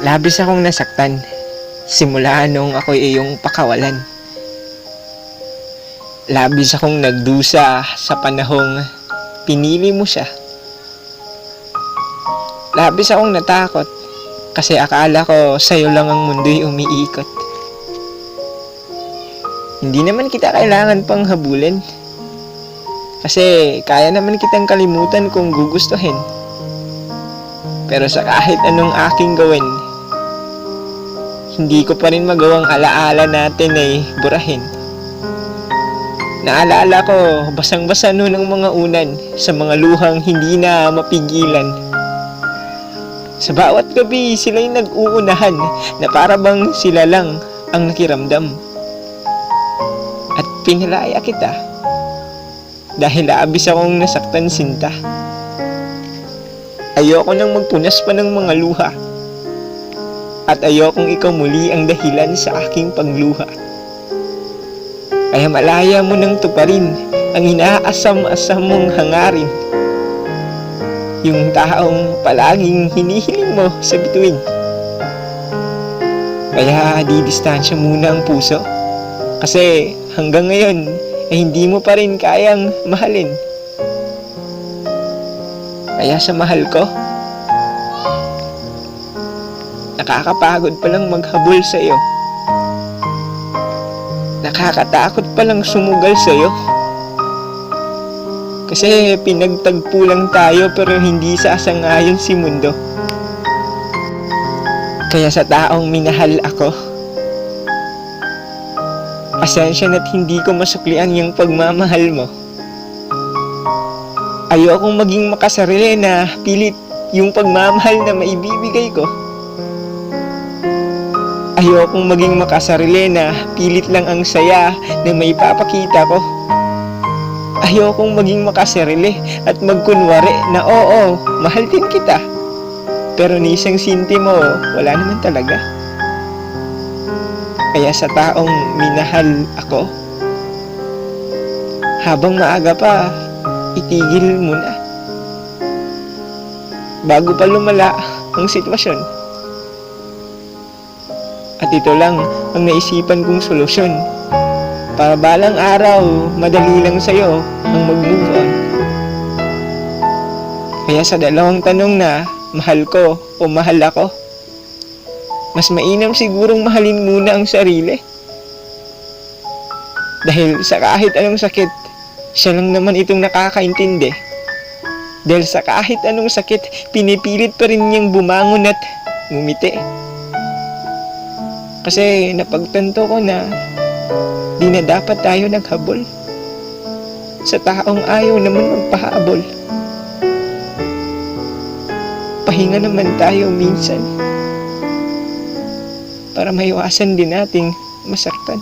Labis akong nasaktan simula nung ako'y iyong pakawalan. Labis akong nagdusa sa panahong pinili mo siya. Labis akong natakot kasi akala ko sa'yo lang ang mundo'y umiikot. Hindi naman kita kailangan pang habulin kasi kaya naman kitang kalimutan kung gugustuhin. Pero sa kahit anong aking gawin, hindi ko pa rin magawang alaala natin ay burahin. Naalala ko, basang-basa noon ang mga unan sa mga luhang hindi na mapigilan. Sa bawat gabi, sila'y nag-uunahan na para bang sila lang ang nakiramdam. At pinalaya kita dahil labis akong nasaktan sinta. Ayoko nang magpunas pa ng mga luha at ayokong ikaw muli ang dahilan sa aking pagluha. Kaya malaya mo nang tuparin ang inaasam-asam mong hangarin, yung taong palaging hinihiling mo sa bituin. Kaya didistansya muna ang puso kasi hanggang ngayon ay hindi mo pa rin kayang mahalin. Kaya sa mahal ko, nakakapagod palang maghabol sa'yo. Nakakatakot palang sumugal sa'yo. Kasi pinagtagpo lang tayo pero hindi sasangayon si mundo. Kaya sa taong minahal ako, pasensya na't hindi ko masuklian yung pagmamahal mo. Ayokong maging makasarili na pilit yung pagmamahal na maibibigay ko. Ayokong maging makasarili na pilit lang ang saya na maipapakita ko. Ayokong maging makasarili at magkunwari na oo, mahal din kita. Pero ni isang sintimo, wala naman talaga. Kaya sa taong minahal ako, habang maaga pa, itigil mo na. Bago pa lumala ang sitwasyon. At ito lang ang naisipan kong solusyon. Para balang araw, madali lang sa'yo ang mag-move on. Kaya sa dalawang tanong na, mahal ko o mahal ako, mas mainam sigurong mahalin muna ang sarili. Dahil sa kahit anong sakit, siya lang naman itong nakakaintindi. Dahil sa kahit anong sakit, pinipilit pa rin niyang bumangon at ngumiti. Kasi napagtanto ko na di na dapat tayo naghabol sa taong ayaw naman magpahabol. Pahinga naman tayo minsan para maiwasan din nating masaktan.